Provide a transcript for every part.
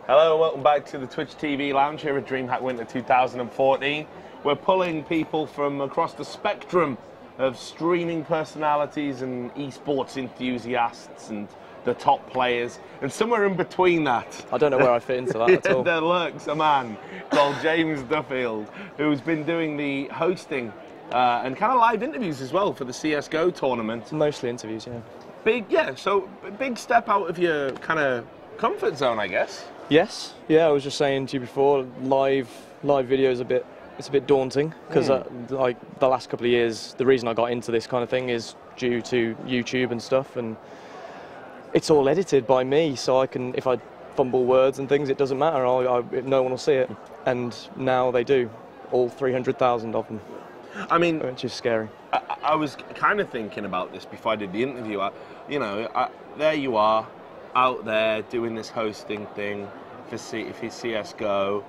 Hello, welcome back to the Twitch TV Lounge here at DreamHack Winter 2014. We're pulling people from across the spectrum of streaming personalities and esports enthusiasts and the top players, and somewhere in between that. I don't know where I fit into that at all. There lurks a man called James Duffield, who's been doing the hosting and kind of live interviews as well for the CSGO tournament. Mostly interviews, yeah. So big step out of your kind of comfort zone, I guess. Yes, yeah. I was just saying to you before, live video is a bit daunting because like the last couple of years, the reason I got into this kind of thing is due to YouTube and stuff, and it's all edited by me, so I can, if I fumble words and things, it doesn't matter. No one will see it, and now they do, all 300,000 of them. I mean, which is scary. I was kind of thinking about this before I did the interview. There you are, out there doing this hosting thing for CSGO.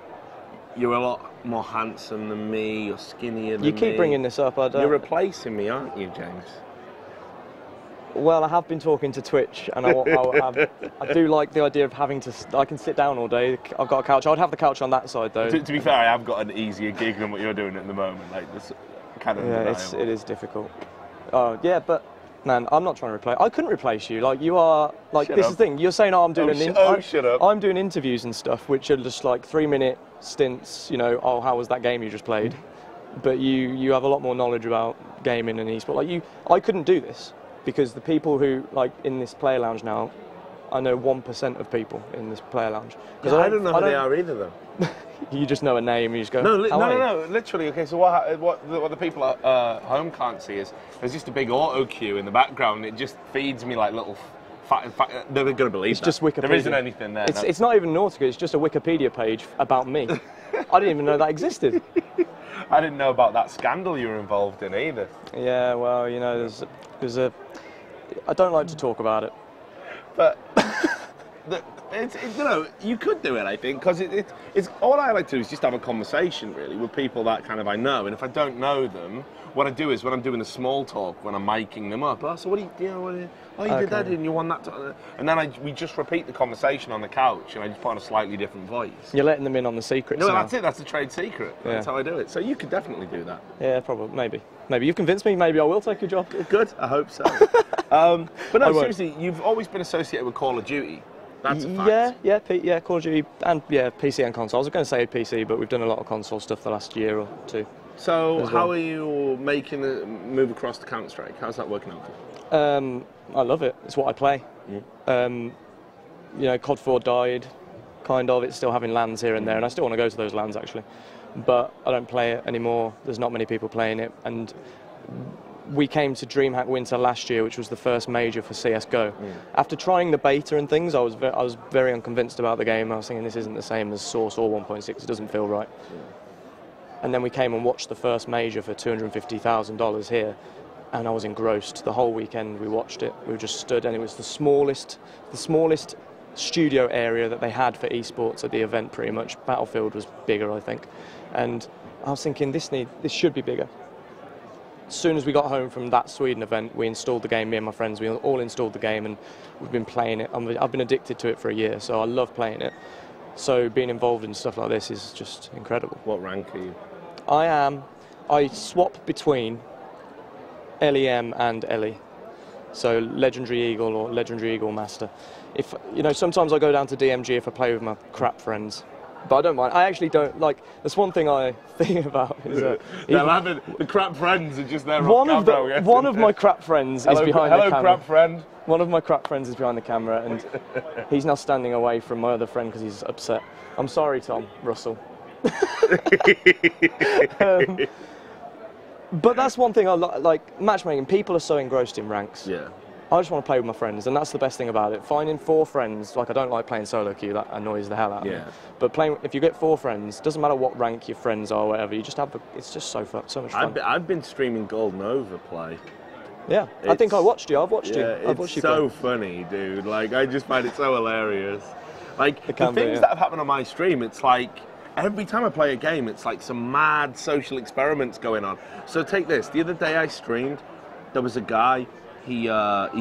You're a lot more handsome than me. You're skinnier than me. You keep bringing this up. You're replacing me, aren't you, James? Well, I have been talking to Twitch, and I do like the idea of having to. I can sit down all day. I've got a couch. I'd have the couch on that side, though. To be fair, I have got an easier gig than what you're doing at the moment. Like this, kind of. Yeah, it is difficult. Oh, yeah, but man, I'm not trying to replace. I couldn't replace you. Like you are. Like Shut this up. is the thing. You're saying, "Oh, I'm doing shut up. I'm doing interviews and stuff, which are just like 3-minute stints. You know, oh, how was that game you just played? But you have a lot more knowledge about gaming and esports. Like I couldn't do this. Because the people who, like, in this player lounge now, I know 1% of people in this player lounge. Because I don't know who they are either, though. You just know a name, and you just go, no, literally. Okay, so what the people at home can't see is there's just a big auto cue in the background. It just feeds me like little fat. They're going to believe it's just Wikipedia. There isn't anything there. It's not even Nautica. It's just a Wikipedia page about me. I didn't even know that existed. I didn't know about that scandal you were involved in either. Yeah, well, you know, there's a. I don't like to talk about it. But you know, you could do it, I think, because it's all I like to do is just have a conversation really with people that kind of I know, and if I don't know them, what I do is when I'm doing the small talk, when I'm miking them up, so what do you did that, and you won that, and then we just repeat the conversation on the couch, and I just put on a slightly different voice. You're letting them in on the secrets. No, now. that's it. That's the trade secret. Yeah. That's how I do it. So you could definitely do that. Yeah, probably. Maybe you've convinced me. Maybe I will take your job. Good. I hope so. But no, seriously, you've always been associated with Call of Duty. That's a fact. Yeah, Call of Duty, and PC and console. I was going to say PC, but we've done a lot of console stuff the last year or two. So how are you making the move across to Counter-Strike? How's that working out for you? I love it. It's what I play. You know, COD 4 died, kind of. It's still having LANs here and there, and I still want to go to those LANs actually. But I don't play it anymore. There's not many people playing it, and we came to DreamHack Winter last year, which was the first major for CSGO. After trying the beta and things, I was very unconvinced about the game. I was thinking this isn't the same as Source or 1.6. It doesn't feel right. And then we came and watched the first major for $250,000 here, and I was engrossed. The whole weekend we watched it. We just stood, and it was the smallest studio area that they had for esports at the event. Pretty much, Battlefield was bigger, I think, and I was thinking this should be bigger. As soon as we got home from that Sweden event, we installed the game. Me and my friends, we all installed the game, and we've been playing it. I've been addicted to it for a year, so I love playing it. So being involved in stuff like this is just incredible. What rank are you? I swap between LEM and LE. So Legendary Eagle or Legendary Eagle Master. If you know, sometimes I go down to DMG if I play with my crap friends. But I don't mind. I actually don't like. That's one thing I think about. Is the crap friends are just there. One of my crap friends is behind the camera. Hello, crap friend. One of my crap friends is behind the camera, and he's now standing away from my other friend because he's upset. I'm sorry, Tom Russell. But that's one thing I like matchmaking. People are so engrossed in ranks. Yeah. I just want to play with my friends, and that's the best thing about it. Finding 4 friends, like I don't like playing solo queue, that annoys the hell out of me. But if you get 4 friends, doesn't matter what rank your friends are or whatever, you just have, it's just so much fun. I've been streaming Gold Nova play. Yeah, I think I watched you, I've watched you. It's so funny, dude. Like, I just find it so hilarious. Like, the things that have happened on my stream, it's like, every time I play a game, it's like some mad social experiments going on. So take this, the other day I streamed, there was a guy, he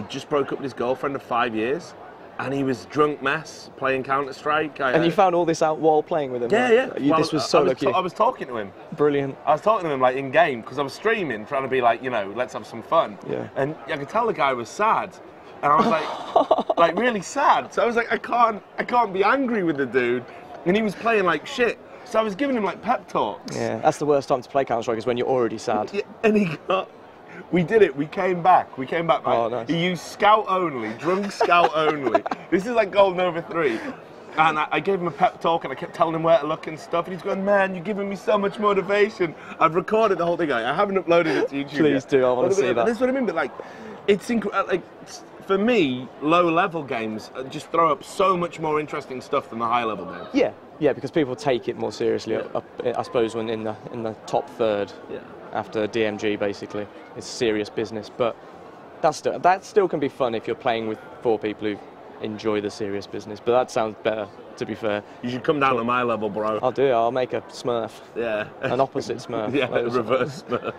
just broke up with his girlfriend of 5 years, and he was drunk mess playing Counter-Strike. And you found all this out while playing with him? Yeah, right? yeah. This was so lucky. I was talking to him. Brilliant. I was talking to him like in game because I was streaming, trying to be like, you know, let's have some fun. Yeah. And I could tell the guy was sad, and I was like, like really sad. So I was like, I can't be angry with the dude, and he was playing like shit. So I was giving him like pep talks. Yeah, that's the worst time to play Counter-Strike is when you're already sad. Yeah, and he got. We did it. We came back. Oh, nice. He used scout only, drunk scout only. This is like Golden Over 3. And I gave him a pep talk and I kept telling him where to look and stuff. And he's going, man, you're giving me so much motivation. I've recorded the whole thing. I haven't uploaded it to YouTube Please yet. do. I want to see that. That's what I mean. But like, it's like for me, low-level games just throw up so much more interesting stuff than the high-level games. Yeah, yeah, because people take it more seriously. I suppose when in the top third. Yeah. After DMG, basically, it's serious business. But that still can be fun if you're playing with 4 people who enjoy the serious business. But that sounds better, to be fair. You should come down to my level, bro. I'll do it. I'll make a Smurf. Yeah. An opposite Smurf. Yeah, reverse Smurf.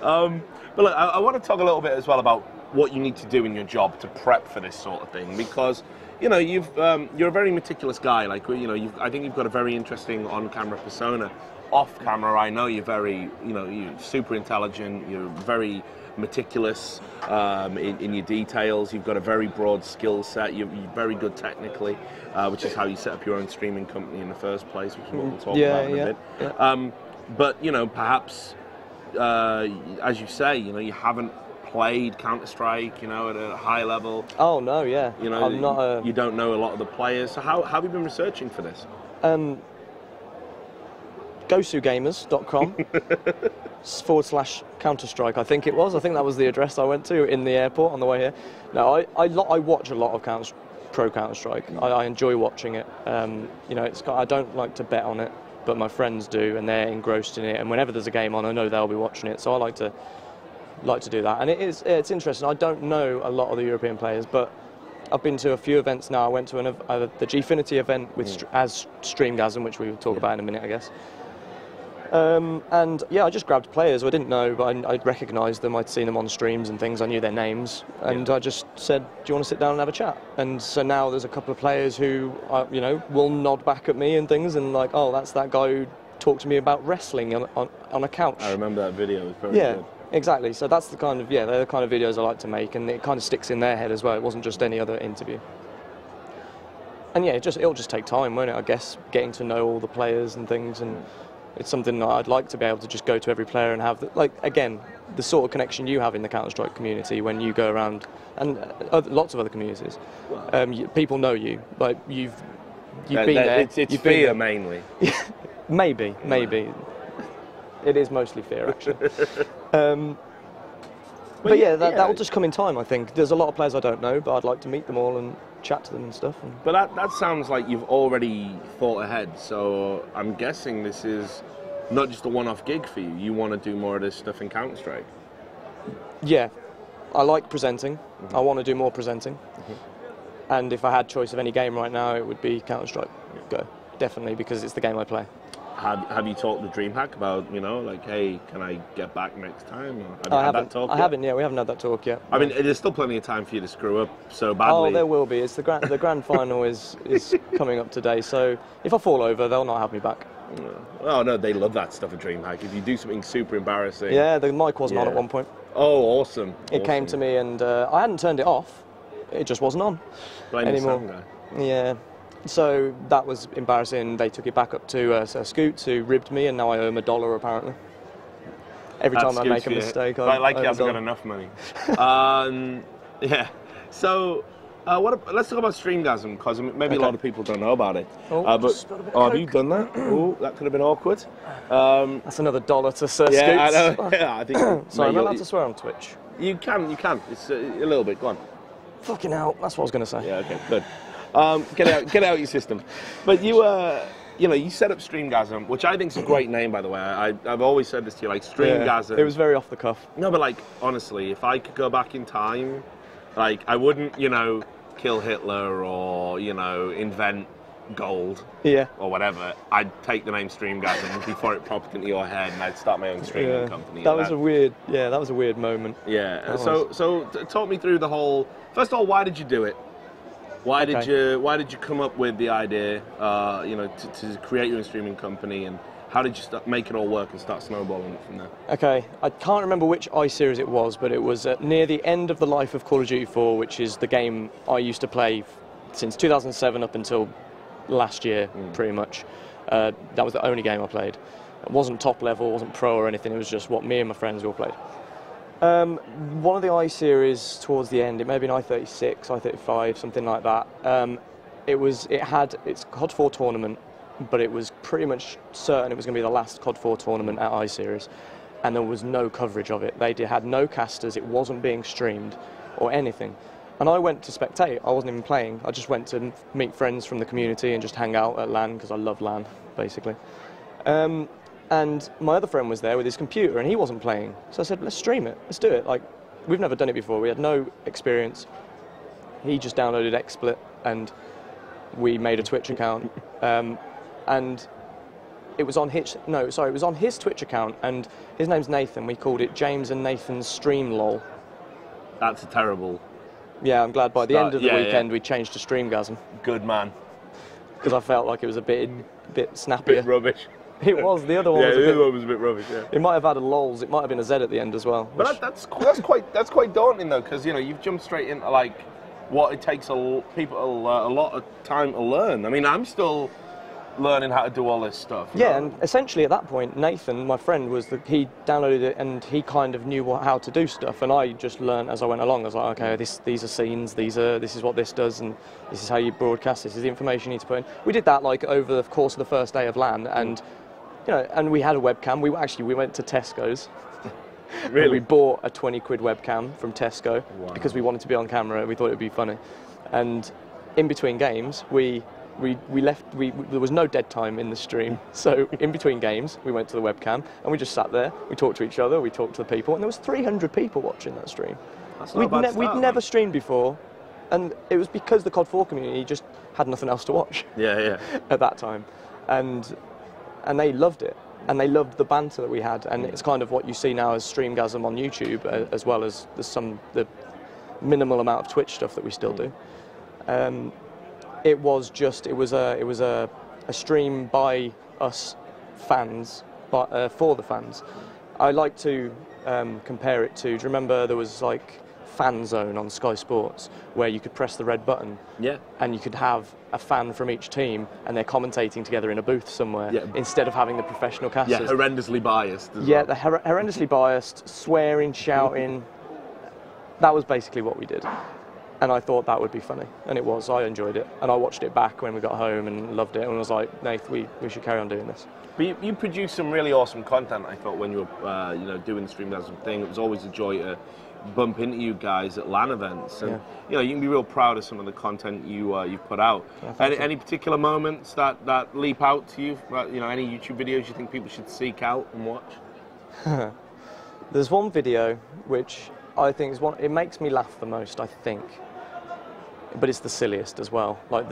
But look, I want to talk a little bit as well about what you need to do in your job to prep for this sort of thing, because you know you're a very meticulous guy. Like I think you've got a very interesting on-camera persona. Off camera, I know you're very, you're super intelligent. You're very meticulous in your details. You've got a very broad skill set. You're very good technically, which is how you set up your own streaming company in the first place, which is what we'll talk about in a bit. Yeah. But perhaps, as you say, you haven't played Counter-Strike, at a high level. Oh no, yeah. I'm not. You don't know a lot of the players. So how have you been researching for this? GoSuGamers.com /Counter-Strike, I think it was. I think that was the address I went to in the airport on the way here. No, I watch a lot of pro Counter-Strike. I enjoy watching it. I don't like to bet on it, but my friends do, and they're engrossed in it. And whenever there's a game on, I know they'll be watching it. So I like to do that. And it's interesting. I don't know a lot of the European players, but I've been to a few events now. I went to the Gfinity event as Gasm, which we will talk about in a minute, I guess. And yeah, I just grabbed players I didn't know, but I'd recognised them. I'd seen them on streams and things. I knew their names, and I just said, "Do you want to sit down and have a chat?" And so now there's a couple of players who, will nod back at me and things, and like, "Oh, that's that guy who talked to me about wrestling on a couch." I remember that video. It was very good. Exactly. So that's they're the kind of videos I like to make, and it kind of sticks in their head as well. It wasn't just any other interview. And yeah, it'll just take time, won't it? I guess getting to know all the players and things, and it's something that I'd like to be able to just go to every player and have, the sort of connection you have in the Counter-Strike community when you go around, and lots of other communities. People know you, like you've been there. It's fear mainly. Maybe. It is mostly fear, actually. But yeah, that will just come in time, I think. There's a lot of players I don't know, but I'd like to meet them all and chat to them and stuff. But that sounds like you've already thought ahead, so I'm guessing this is not just a one-off gig for you. You want to do more of this stuff in Counter-Strike. Yeah, I like presenting. Mm-hmm. I want to do more presenting. Mm-hmm. And if I had choice of any game right now, it would be Counter-Strike. Go, definitely, because it's the game I play. Have you talked to DreamHack about, hey, can I get back next time? Or I haven't, we haven't had that talk yet. I mean, there's still plenty of time for you to screw up so badly. Oh, there will be. It's the grand final is coming up today, so if I fall over, they'll not have me back. Oh, no, they love that stuff at DreamHack. If you do something super embarrassing. Yeah, the mic wasn't on at one point. Oh, awesome. It came to me, and I hadn't turned it off. It just wasn't on anymore. The sound guy. Yeah. So that was embarrassing. They took it back up to Scoots, who ribbed me, and now I owe him $1 apparently. Every time I make a mistake, I like he hasn't got enough money. Yeah. So let's talk about Gasm, because maybe a lot of people don't know about it. Have you done that? Oh, that could have been awkward. That's another $1 to Sir Scoots. Yeah, I know. Yeah, I think. Sorry, am I allowed to swear on Twitch? You can. It's a little bit. Go on. Fucking hell, that's what I was going to say. Yeah. Okay. Good. Get out your system. But you set up Gasm, which I think is a great name, by the way. I've always said this to you, like Gasm. It was very off the cuff. No, but honestly, if I could go back in time, I wouldn't, kill Hitler or, invent gold. Yeah. Or whatever. I'd take the name Gasm before it popped into your head, and I'd start my own streaming company. That was a weird moment. Yeah. So talk me through the whole. First of all, why did you do it? Why did you come up with the idea, you know, to create your own streaming company, and how did you make it all work and start snowballing it from there? Okay, I can't remember which iSeries it was, but it was near the end of the life of Call of Duty 4, which is the game I used to play since 2007 up until last year, pretty much. That was the only game I played. It wasn't top level, wasn't pro or anything, it was just what me and my friends all played. One of the iSeries towards the end, it may have been i36, i35, something like that. It had its COD 4 tournament, but it was pretty much certain it was going to be the last COD 4 tournament at iSeries, and there was no coverage of it. They had no casters, it wasn't being streamed or anything. And I went to spectate, I wasn't even playing. I just went to meet friends from the community and just hang out at LAN, because I love LAN, basically. And my other friend was there with his computer and he wasn't playing. So I said, let's stream it, let's do it. Like, we've never done it before, we had no experience. He just downloaded XSplit and we made a Twitch account. And it was on his, it was on his Twitch account, and his name's Nathan. We called it James and Nathan's Stream LOL. That's a terrible... Yeah, I'm glad by the end of the weekend we changed to Stream Gasm. Good man. Because I felt like it was a bit snappier. Bit rubbish. It was, the other one was the other one was a bit rubbish, yeah. It might have had a lols, it might have been a Z at the end as well. But that's quite daunting though, because you know, you've jumped straight into like what it takes people a lot of time to learn. I mean, I'm still learning how to do all this stuff. Yeah, and essentially at that point, Nathan, my friend, he downloaded it and he kind of knew how to do stuff, and I just learned as I went along. I was like, okay, these are scenes, this is what this does, and this is how you broadcast, this is the information you need to put in. We did that like over the course of the first day of LAN, and you know, and we had a webcam. We went to Tesco's. Really? We bought a 20 quid webcam from Tesco because we wanted to be on camera. We thought it would be funny, and in between games, there was no dead time in the stream, so in between games we went to the webcam and we just sat there, we talked to each other, we talked to the people, and there was 300 people watching that stream. We'd never streamed before, and it was because the COD 4 community just had nothing else to watch at that time, and they loved it, and they loved the banter that we had, and it's kind of what you see now as Streamgasm on YouTube, as well as the minimal amount of Twitch stuff that we still do. It was a stream by us fans, for the fans. I like to compare it to, do you remember there was like Fan Zone on Sky Sports where you could press the red button and you could have a fan from each team and they're commentating together in a booth somewhere instead of having the professional casters. Yeah, horrendously biased as well. They're horrendously biased, swearing, shouting. That was basically what we did. And I thought that would be funny, and it was. I enjoyed it, and I watched it back when we got home and loved it, and was like, Nath, we should carry on doing this. But you produced some really awesome content, I thought, when you were doing the Streamgasm thing. It was always a joy to bump into you guys at LAN events, and you know, you can be real proud of some of the content you've put out. Any particular moments that leap out to you? You know, any YouTube videos you think people should seek out and watch? There's one video which I think is it makes me laugh the most, I think. But it's the silliest as well. Like,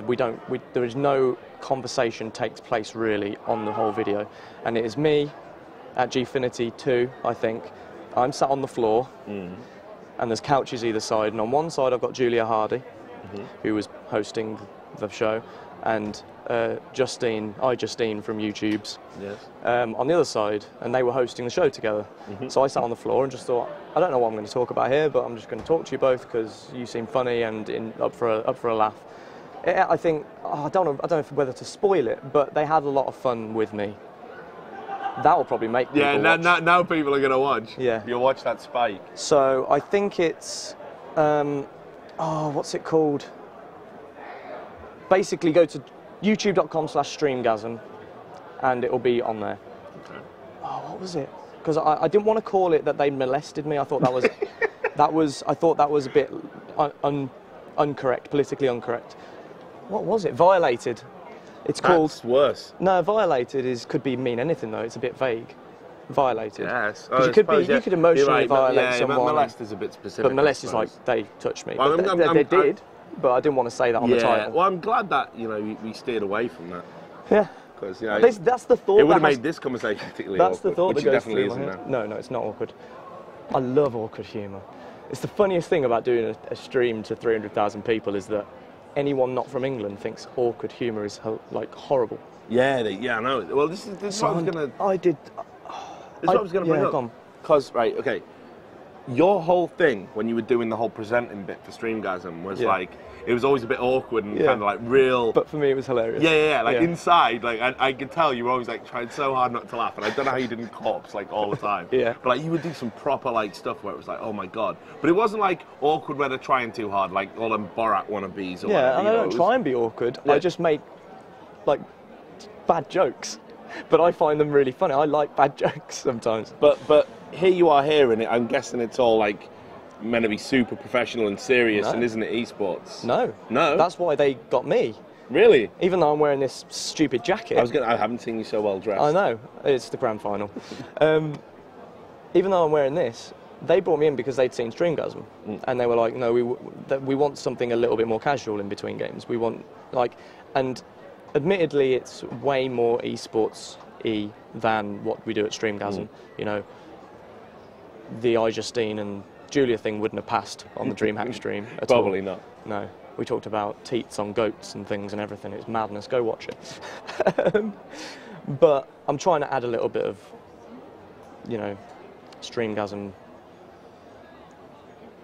there is no conversation takes place really on the whole video, and it is me at Gfinity 2, I think. I'm sat on the floor, and there's couches either side, and on one side I've got Julia Hardy, who was hosting the show, and Justine from YouTube's on the other side, and they were hosting the show together. So I sat on the floor and just thought, I don't know what I'm going to talk about here, but I'm just going to talk to you both because you seem funny and up for a laugh. I think I don't know whether to spoil it, but they had a lot of fun with me. That will probably make people watch. Now people are going to watch. Yeah, you'll watch that spike. So I think it's what's it called? Basically, go to youtube.com/streamgasm and it'll be on there. Okay. Oh, what was it? Because I didn't want to call it that they molested me. I thought that was I thought that was a bit incorrect, politically incorrect. What was it? Violated. It's called. That's worse. No, violated could mean anything though. It's a bit vague. Violated. Yes. You could emotionally violate someone. Molest is a bit specific. But molest is like they touched me. Well, they did. But I didn't want to say that on the title. Well, I'm glad that we steered away from that. Yeah. Because that's the thought. It would have made this conversation particularly awkward. That's the thought which that goes definitely isn't now. No, it's not awkward. I love awkward humour. It's the funniest thing about doing a stream to 300,000 people is that anyone not from England thinks awkward humour is like horrible. Yeah, I know. Well, this is what I was gonna. I did. This is what I was gonna bring up. Because okay, your whole thing when you were doing the whole presenting bit for Streamgasm was like, it was always a bit awkward and kind of like real. But for me, it was hilarious. Yeah. Like inside, like I could tell you were always like trying so hard not to laugh, and I don't know how you didn't corpse like all the time. But like you would do some proper like stuff where it was like, oh my god. But it wasn't like awkward where they're trying too hard, like all them Borat wannabes or whatever. Yeah, and I don't try and be awkward. I just make like bad jokes, but I find them really funny. I like bad jokes sometimes. But here you are hearing it. I'm guessing it's all like meant to be super professional and serious, and isn't it esports? No. That's why they got me. Really? Even though I'm wearing this stupid jacket. I haven't seen you so well dressed. I know. It's the grand final. Even though I'm wearing this, they brought me in because they'd seen Streamgasm, and they were like, no, we want something a little bit more casual in between games. We want and admittedly, it's way more esports-y than what we do at Streamgasm. You know, the iJustine and Julia thing wouldn't have passed on the DreamHack stream at all. Probably not. No. We talked about teats on goats and things and everything. It's madness. Go watch it. But I'm trying to add a little bit of, you know, Streamgasm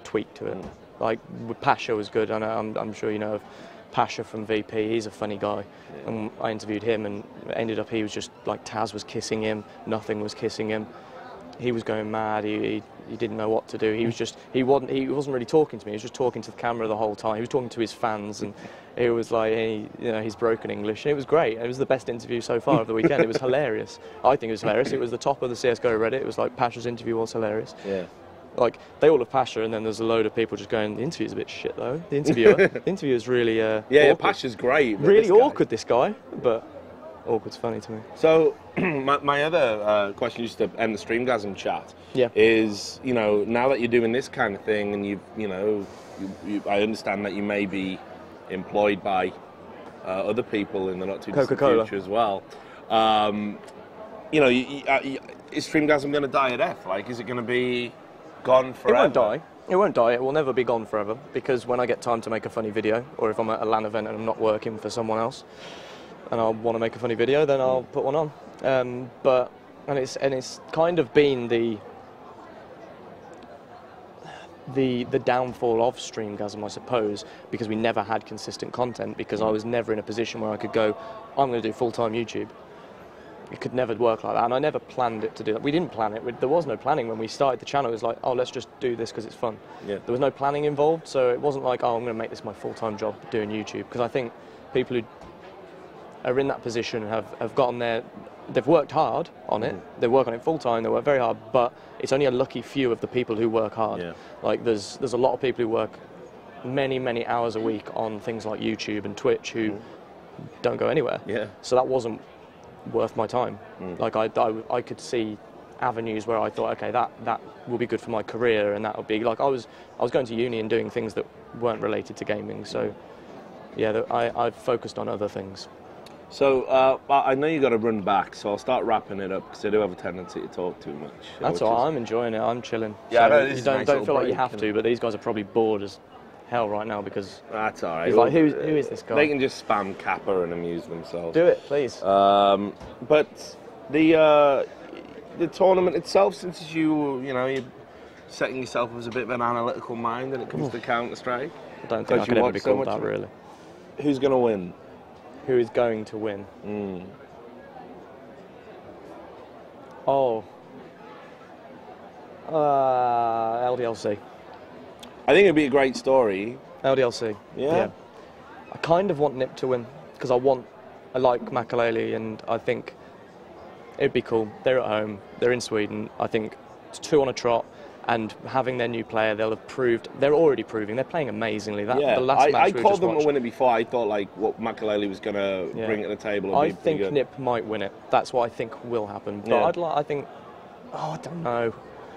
tweak to it. Like, Pasha was good. I know, I'm sure you know of Pasha from VP. He's a funny guy. And I interviewed him, and it ended up he was just like Taz was kissing him. Nothing was kissing him. He was going mad. He didn't know what to do. He was just he wasn't really talking to me. He was just talking to the camera the whole time. He was talking to his fans, and it was like he's broken English. And it was great. It was the best interview so far of the weekend. It was hilarious. I think it was hilarious. It was the top of the CS:GO Reddit. It was like Pasha's interview was hilarious. Yeah. Like they all love Pasha, and then there's a load of people just going, the interview's a bit shit though. The interviewer's really awkward. Pasha's great. Really awkward, this guy, but awkward's funny to me. So my other question, just to end the Streamgasm chat, is now that you're doing this kind of thing, and I understand that you may be employed by other people in the not too distant future as well. Is Streamgasm going to die a death? Like, is it going to be gone forever? It won't die. It won't die. It will never be gone forever, because when I get time to make a funny video, or if I'm at a LAN event and I'm not working for someone else, and I want to make a funny video, then I'll put one on. And it's kind of been the downfall of Streamgasm, I suppose, because we never had consistent content, because I was never in a position where I could go, I'm going to do full-time YouTube. It could never work like that, and I never planned it to do that. We didn't plan it. There was no planning when we started the channel. It was like, oh, let's just do this because it's fun. Yeah. There was no planning involved, so it wasn't like, oh, I'm going to make this my full-time job doing YouTube, because I think people who are in that position have gotten there. They've worked hard on it. They work on it full time. They work very hard, but it's only a lucky few of the people who work hard. Yeah. Like there's a lot of people who work many hours a week on things like YouTube and Twitch who don't go anywhere. Yeah. So that wasn't worth my time. Like I could see avenues where I thought, okay, that will be good for my career, and that would be like I was going to uni and doing things that weren't related to gaming. So yeah, I've focused on other things. So I know you got to run back, so I'll start wrapping it up because I do have a tendency to talk too much. That's all right. I'm enjoying it. I'm chilling. Yeah, so you don't feel like you have to, but these guys are probably bored as hell right now because that's all right. He's like, who is this guy? They can just spam Kappa and amuse themselves. Do it, please. But the tournament itself, since you're setting yourself as a bit of an analytical mind when it comes to Counter-Strike. I don't think I could ever be called that, really. Who's going to win? Who is going to win? LDLC. I think it'd be a great story. LDLC. Yeah. I kind of want Nip to win because I like Makaleli, and I think it'd be cool. They're at home. They're in Sweden. I think it's 2 on a trot. And having their new player, they'll have proved. They're already proving. They're playing amazingly. The last match I called them to win it before. I thought like what Makaleli was going to bring to the table. I think Nip might win it. That's what I think will happen. But I think. Oh, I don't know.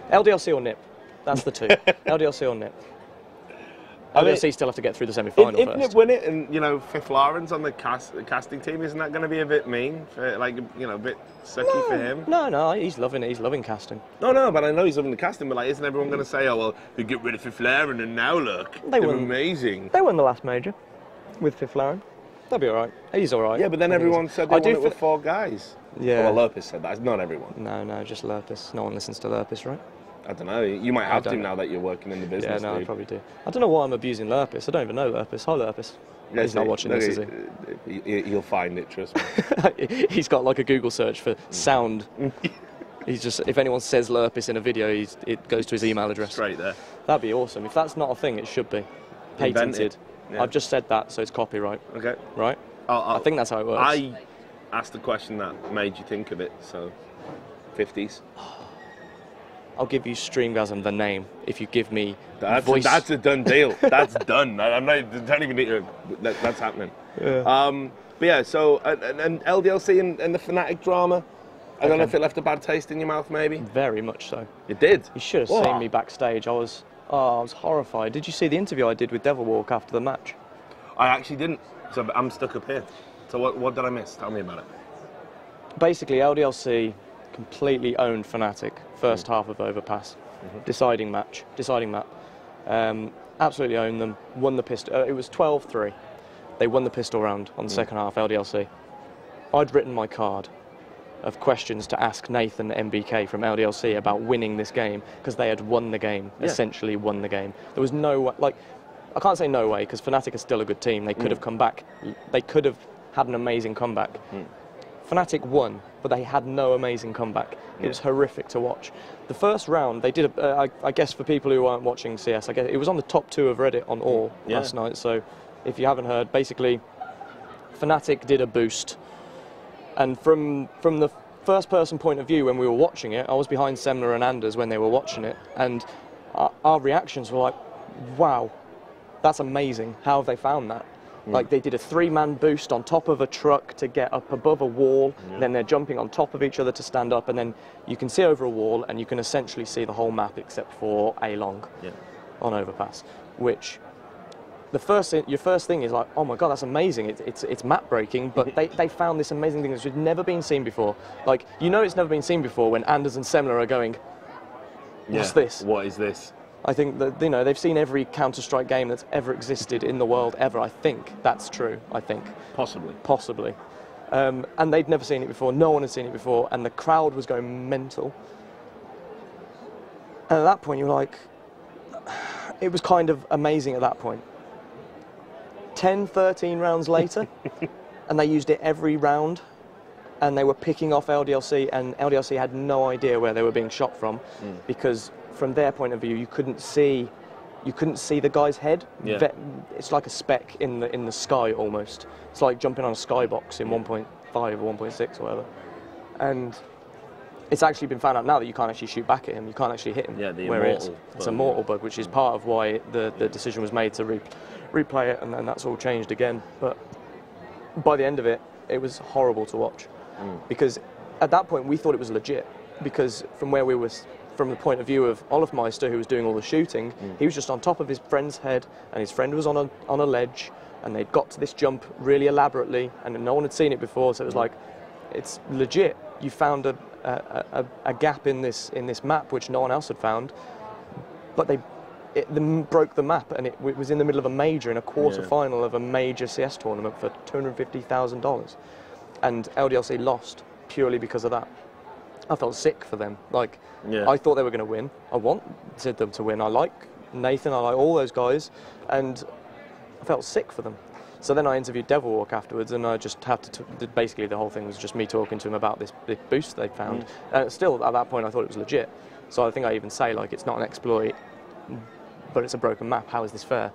LDLC or Nip. That's the two. LDLC or Nip. LDLC still have to get through the semi-final if first. Nip win it, and Fifth Lawrence on the casting team, isn't that going to be a bit mean? A bit sucky for him? No, he's loving it. He's loving casting. No, but I know he's loving the casting. But isn't everyone going to say, oh well, you get rid of Fifth Lawrence and now look, they're amazing. They won the last major. with Fifth Laren. That'd be all right. He's all right. Yeah, but then everyone said they wanted it with 4 guys. Yeah. Well, Lurpus said that. It's not everyone. No, just Lurpus. No one listens to Lurpus, right? I don't know. You might have to now that you're working in the business. Yeah, no, dude. I probably do. I don't know why I'm abusing Lurpus. I don't even know Lurpus. Hi, Lurpus. He's not watching this, is he? He'll find it, trust me. He's got like a Google search for sound. He's just, if anyone says Lurpus in a video, it goes to his email address. Straight there. That'd be awesome. If that's not a thing, it should be. Patented. Yeah. I've just said that, so it's copyright. Okay. Right? I think that's how it works. I asked the question that made you think of it, so 50s. I'll give you Gasm, the name, if you give me voice. That's a done deal. That's done. Don't even need to. That's happening. Yeah. But yeah, so and LDLC and the Fnatic drama. I don't know if it left a bad taste in your mouth, maybe. Very much so. It did. You should have seen me backstage. I was horrified. Did you see the interview I did with Devilwalk after the match? I actually didn't. So I'm stuck up here. So what did I miss? Tell me about it. Basically, LDLC completely owned Fnatic first half of Overpass. Deciding map. Absolutely owned them. Won the pistol. It was 12-3. They won the pistol round on the second half, LDLC. I'd written my card of questions to ask Nathan MBK from LDLC about winning this game because they had won the game, essentially won the game. There was no way, like, I can't say no way because Fnatic is still a good team. They could have come back. They could have had an amazing comeback. Fnatic won, but they had no amazing comeback. It was horrific to watch. The first round, they did, I guess for people who aren't watching CS, I guess it was on the top 2 of Reddit on all last night. So if you haven't heard, basically, Fnatic did a boost. And from the first person point of view when we were watching it, I was behind Semler and Anders when they were watching it, and our reactions were like, wow, that's amazing. How have they found that? Like, they did a 3-man boost on top of a truck to get up above a wall, then they're jumping on top of each other to stand up, and then you can see over a wall, and you can essentially see the whole map except for A-Long on Overpass, which your first thing is like, oh my god, that's amazing. It's map breaking, but they found this amazing thing that's never been seen before. Like, you know, it's never been seen before when Anders and Semler are going, what's this? What is this? I think that, you know, they've seen every Counter-Strike game that's ever existed in the world ever. I think that's true. I think possibly, and they'd never seen it before. No one had seen it before, and the crowd was going mental. And at that point, you're like, it was kind of amazing at that point. 10, 13 rounds later, and they used it every round, and they were picking off LDLC, and LDLC had no idea where they were being shot from, because from their point of view, you couldn't see the guy's head. It's like a speck in the sky almost. It's like jumping on a skybox in 1.5 or 1.6 or whatever. And it's actually been found out now that you can't actually shoot back at him. You can't actually hit him where it is. It's a mortal bug, which is part of why the decision was made to replay it, and then that's all changed again. But by the end of it, it was horrible to watch, because at that point we thought it was legit, because from where we were, from the point of view of Olafmeister, who was doing all the shooting, he was just on top of his friend's head, and his friend was on a ledge, and they'd got to this jump really elaborately, and no one had seen it before, so it was like, it's legit. You found a gap in this map which no one else had found, but they broke the map, and it was in the middle of a major, in a quarter-final of a major CS tournament for $250,000, and LDLC lost purely because of that. I felt sick for them. Like, I thought they were going to win. I wanted them to win. I like Nathan, I like all those guys, and I felt sick for them. So then I interviewed Devilwalk afterwards, and I just had to, basically the whole thing was just me talking to him about this boost they'd found. And still, at that point, I thought it was legit. So I think I even say, like, it's not an exploit, but it's a broken map. How is this fair?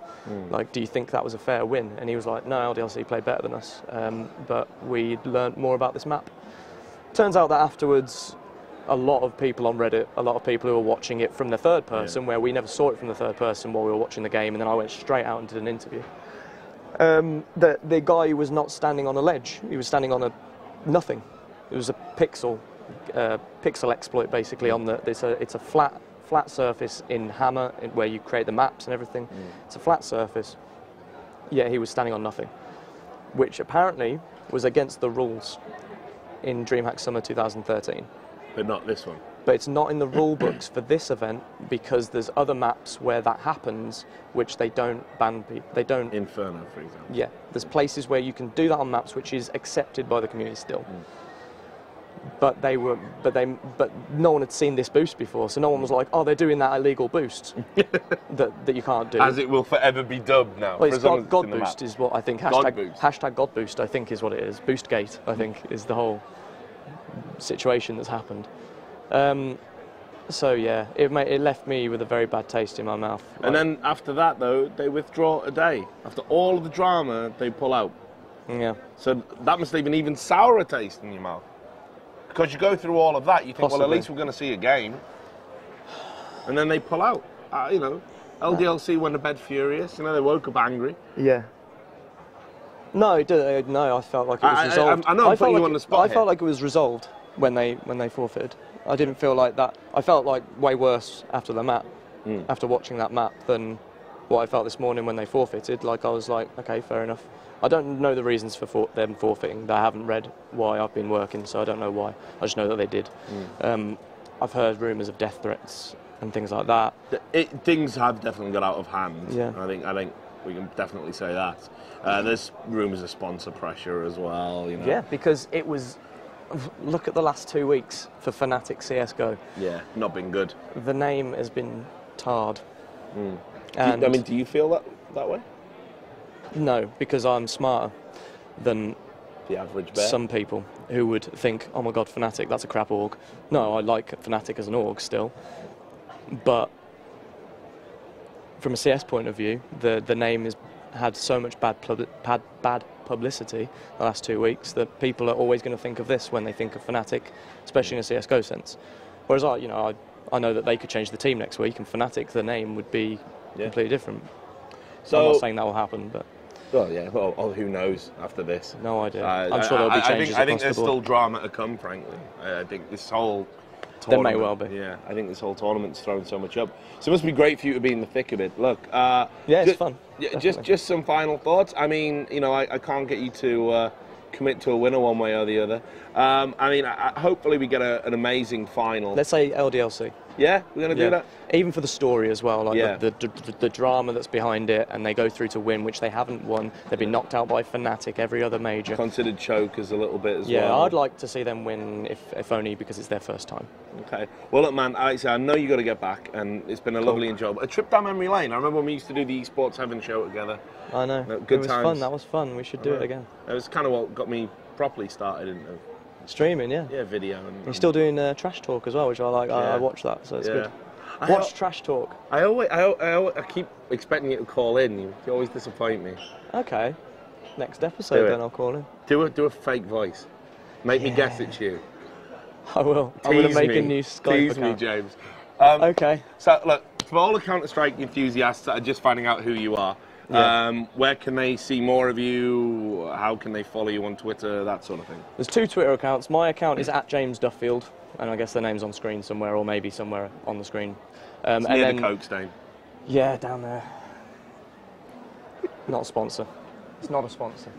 Like, do you think that was a fair win? And he was like, no, LDLC played better than us, but we learned more about this map. Turns out that afterwards, a lot of people on Reddit, a lot of people who were watching it from the third person, where we never saw it from the third person while we were watching the game, and then I went straight out and did an interview. The guy was not standing on a ledge, he was standing on nothing. It was a pixel exploit, basically. It's a flat surface in Hammer, where you create the maps and everything. It's a flat surface. Yeah, he was standing on nothing, which apparently was against the rules in DreamHack Summer 2013. But not this one. but it's not in the rule books for this event because there's other maps where that happens, which they don't ban people. They don't. Inferno, for example. Yeah, there's places where you can do that on maps, which is accepted by the community still. But no one had seen this boost before, so no one was like, "Oh, they're doing that illegal boost that you can't do." As it will forever be dubbed now. Well, it's God boost is what I think. Hashtag God boost, I think, is what it is. Boostgate, I think, is the whole situation that's happened. So yeah, it left me with a very bad taste in my mouth. And then after that, though, they withdraw a day. After all of the drama, they pull out. Yeah. So that must leave an even sourer taste in your mouth. Because you go through all of that, you think, Possibly. well, at least we're going to see a game. And then they pull out. You know, LDLC went to bed furious. You know, they woke up angry. Yeah. No, no, I felt like it was resolved. I know I'm putting you on the spot I felt like it was resolved when they forfeited. I didn't feel like that. I felt like way worse after the map, after watching that map, than what I felt this morning when they forfeited. Like, I was like, okay, fair enough. I don't know the reasons for them forfeiting. I haven't read why. I've been working, so I don't know why. I just know that they did. I've heard rumours of death threats and things like that. Things have definitely got out of hand. Yeah. I think we can definitely say that. There's rumours of sponsor pressure as well. You know. Yeah, because it was. Look at the last 2 weeks for Fnatic CS:GO. Yeah, not been good. The name has been tarred. And do you feel that way? No, because I'm smarter than the average bear. Some people who would think, oh my god, Fnatic, that's a crap org. No, I like Fnatic as an org still. But from a CS point of view, the name has had so much bad publicity the last 2 weeks that people are always going to think of this when they think of Fnatic, especially in a CS:GO sense. Whereas I know that they could change the team next week, and Fnatic, the name would be completely different. So I'm not saying that will happen, but. Well, yeah. Well, who knows after this? No idea. I'm sure there'll be changes. I think there's still drama to come. Frankly, I think this whole tournament. There may well be. Yeah, I think this whole tournament's thrown so much up. So it must be great for you to be in the thick of it. Look. It's fun. Just some final thoughts. I mean, you know, I can't get you to commit to a winner one way or the other. I mean, hopefully we get an amazing final. Let's say LDLC. Yeah, we're going to do that? Even for the story as well, like the drama that's behind it, and they go through to win, which they haven't won. They've been knocked out by Fnatic every other major. Considered chokers a little bit as well. Yeah, I'd like to see them win, if only because it's their first time. Okay. Well, look, man, Alex, I know you got to get back, and it's been a lovely enjoyable. A trip down memory lane. I remember when we used to do the Esports Heaven show together. I know. Good it was times. fun. That was fun. We should do it again. It was kind of what got me properly started in streaming. Yeah. Yeah, video. You're still doing trash talk as well, which I like. I watch that, so it's good. Watch trash talk. I keep expecting you to call in. You always disappoint me. Okay. Next episode, then I'll call in. Do a fake voice. Make me guess it's you. I will. I'm going to make a new Skype Tease account. me, James. Okay. So, look, for all the Counter-Strike enthusiasts that are just finding out who you are, where can they see more of you? How can they follow you on Twitter? That sort of thing. There's 2 Twitter accounts. My account is at James Duffield, and I guess the name's on screen somewhere, or maybe somewhere on the screen. It's near the Coke stain. Yeah, down there. Not a sponsor. It's not a sponsor.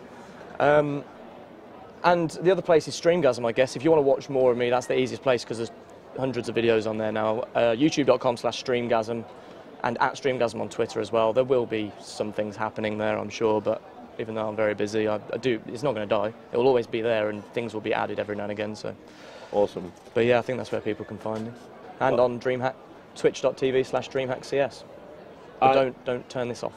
And the other place is Gasm, I guess. If you want to watch more of me, that's the easiest place because there's hundreds of videos on there now. YouTube.com/StreamGasm and at StreamGasm on Twitter as well. There will be some things happening there, I'm sure, but even though I'm very busy, it's not going to die. It will always be there and things will be added every now and again. So awesome. But yeah, I think that's where people can find me. And on DreamHack, twitch.tv/DreamHackCS. But don't turn this off.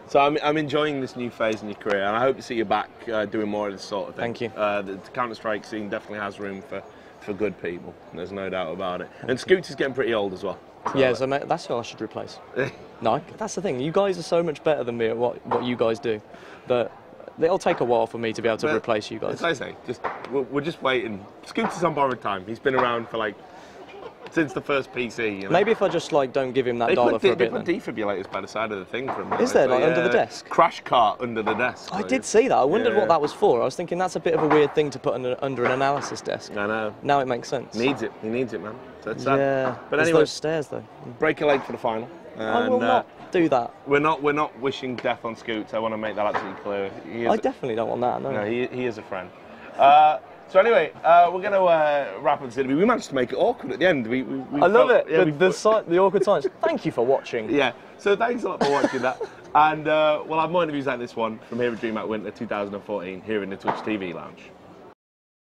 So I'm enjoying this new phase in your career, and I hope to see you back doing more of this sort of thing. Thank you. The Counter-Strike scene definitely has room for good people. There's no doubt about it. And Scooter's getting pretty old as well. Yeah, so that's who I should replace. No, that's the thing. You guys are so much better than me at what you guys do that it'll take a while for me to be able to replace you guys. As I say, we're just waiting. Scooter's on borrowed time. He's been around for since the first PC. You know? Maybe if I just don't give him that dollar for a bit. They put defibrillators by the side of the thing for him. Is there under the desk? Crash cart under the desk. I did see that. I wondered what that was for. I was thinking that's a bit of a weird thing to put under an analysis desk. I know. Now it makes sense. Needs it. He needs it, man. So it's sad. Yeah. But anyway, those stairs though. Break a leg for the final. I will not do that. We're not wishing death on Scoots. I want to make that absolutely clear. I definitely don't want that. No. No, he is a friend. So anyway, we're going to wrap up this interview. We managed to make it awkward at the end. I love it. Yeah, the awkward silence. Thank you for watching. Yeah. So thanks a lot for watching that. And we'll have more interviews like this one from here at DreamHack Winter 2014 here in the Twitch TV Lounge.